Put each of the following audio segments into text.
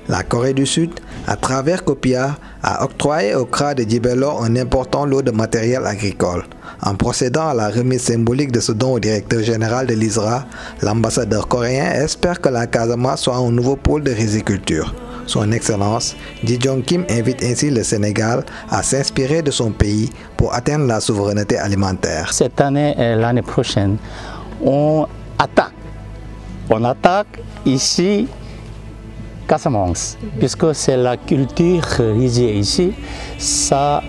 La Corée du Sud, à travers COPIA, a octroyé au CRA de Djibélor un important lot de matériel agricole. En procédant à la remise symbolique de ce don au directeur général de l'ISRA, l'ambassadeur coréen espère que la Casamance soit un nouveau pôle de riziculture. Son Excellence, Ji Jong Kim invite ainsi le Sénégal à s'inspirer de son pays pour atteindre la souveraineté alimentaire. Cette année et l'année prochaine, on attaque. On attaque ici Casamance, puisque c'est la culture rizière ici, ça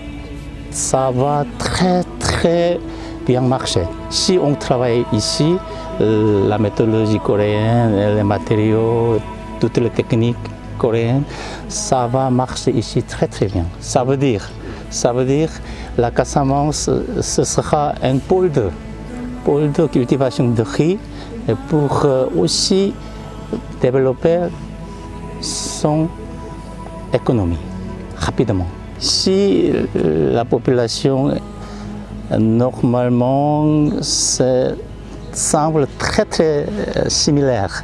va très bien marcher. Si on travaille ici, la méthodologie coréenne, les matériaux, toutes les techniques coréennes, ça va marcher ici très bien. Ça veut dire la Casamance, ce sera un pôle de cultivation de riz pour aussi développer son économie rapidement. Si la population normalement semble très similaire,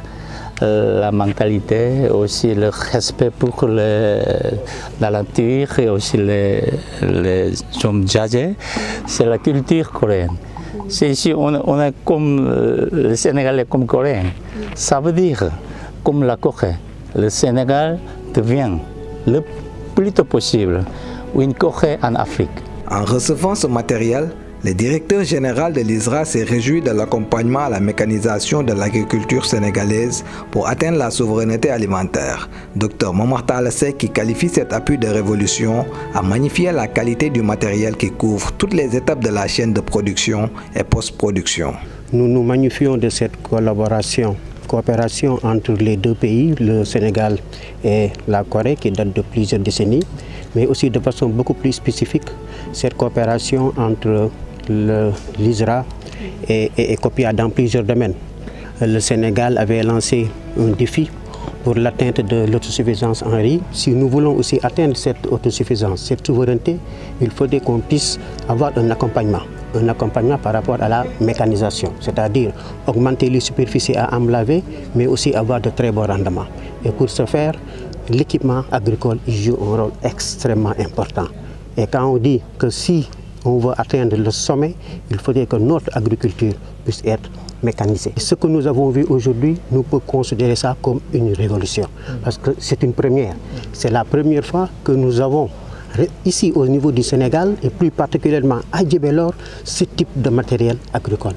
la mentalité, aussi le respect pour la nature et aussi les hommes âgés, c'est la culture coréenne. Ici on est comme le Sénégalais comme Coréen. Ça veut dire comme la Corée. Le Sénégal devient le plus tôt possible une Corée en Afrique. En recevant ce matériel, le directeur général de l'ISRA s'est réjoui de l'accompagnement à la mécanisation de l'agriculture sénégalaise pour atteindre la souveraineté alimentaire. Dr Momar Talla Seck, qui qualifie cet appui de révolution, a magnifié la qualité du matériel qui couvre toutes les étapes de la chaîne de production et post-production. Nous nous magnifions de cette coopération entre les deux pays, le Sénégal et la Corée, qui date de plusieurs décennies, mais aussi de façon beaucoup plus spécifique, cette coopération entre l'ISRA et COPIA dans plusieurs domaines. Le Sénégal avait lancé un défi pour l'atteinte de l'autosuffisance en riz. Si nous voulons aussi atteindre cette autosuffisance, cette souveraineté, il faudrait qu'on puisse avoir un accompagnement par rapport à la mécanisation, c'est-à-dire augmenter les superficies à emblaver, mais aussi avoir de très bons rendements. Et pour ce faire, l'équipement agricole joue un rôle extrêmement important. Et quand on dit que si on veut atteindre le sommet, il faudrait que notre agriculture puisse être mécanisée. Ce que nous avons vu aujourd'hui, nous pouvons considérer ça comme une révolution, parce que c'est une première. C'est la première fois que nous avons ici au niveau du Sénégal et plus particulièrement à Djibélor ce type de matériel agricole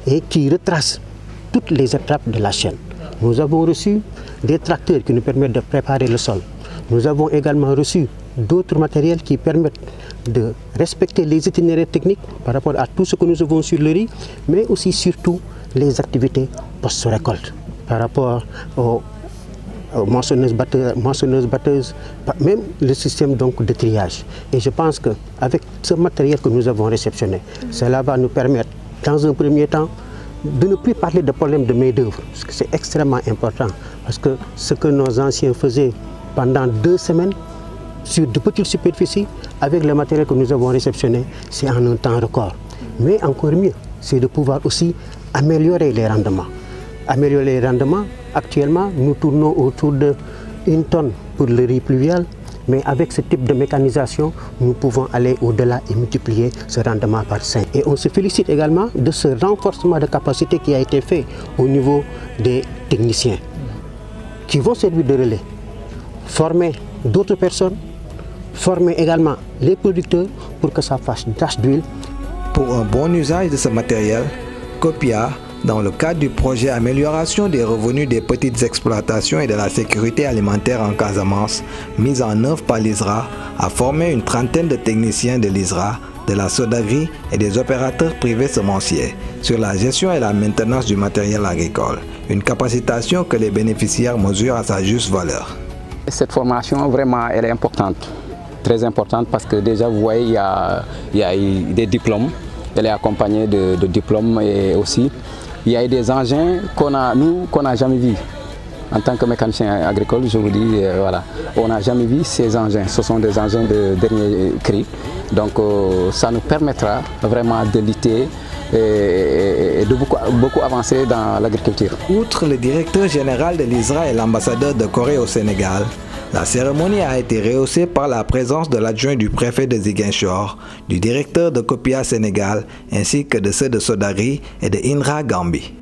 et qui retrace toutes les étapes de la chaîne. Nous avons reçu des tracteurs qui nous permettent de préparer le sol. Nous avons également reçu d'autres matériels qui permettent de respecter les itinéraires techniques par rapport à tout ce que nous avons sur le riz, mais aussi surtout les activités post-récolte par rapport aux moissonneuses batteuses, même le système donc de triage. Et je pense qu'avec ce matériel que nous avons réceptionné, cela va nous permettre, dans un premier temps, de ne plus parler de problème de main-d'œuvre, parce que c'est extrêmement important. Parce que ce que nos anciens faisaient pendant 2 semaines, sur de petites superficies, avec le matériel que nous avons réceptionné, c'est en un temps record. Mais encore mieux, c'est de pouvoir aussi améliorer les rendements. Améliorer les rendements, actuellement, nous tournons autour de 1 tonne pour le riz pluvial, mais avec ce type de mécanisation, nous pouvons aller au-delà et multiplier ce rendement par 5. Et on se félicite également de ce renforcement de capacité qui a été fait au niveau des techniciens, qui vont servir de relais, former d'autres personnes, former également les producteurs pour que ça fasse tache d'huile. Pour un bon usage de ce matériel, COPIA, dans le cadre du projet Amélioration des revenus des petites exploitations et de la sécurité alimentaire en Casamance, mis en œuvre par l'ISRA, a formé une trentaine de techniciens de l'ISRA, de la Sodagri et des opérateurs privés semenciers sur la gestion et la maintenance du matériel agricole, une capacitation que les bénéficiaires mesurent à sa juste valeur. Cette formation, vraiment, elle est importante, très importante, parce que déjà, vous voyez, il y a des diplômes, elle est accompagnée de diplômes et aussi il y a des engins qu'on n'a jamais vus. En tant que mécanicien agricole, je vous dis, voilà, on n'a jamais vu ces engins. Ce sont des engins de dernier cri. Donc ça nous permettra vraiment de lutter et de beaucoup avancer dans l'agriculture. Outre le directeur général de l'ISRA et l'ambassadeur de Corée au Sénégal, La cérémonie a été rehaussée par la présence de l'adjoint du préfet de Ziguinchor, du directeur de COPIA Sénégal, ainsi que de ceux de Sodari et de INRA Gambie.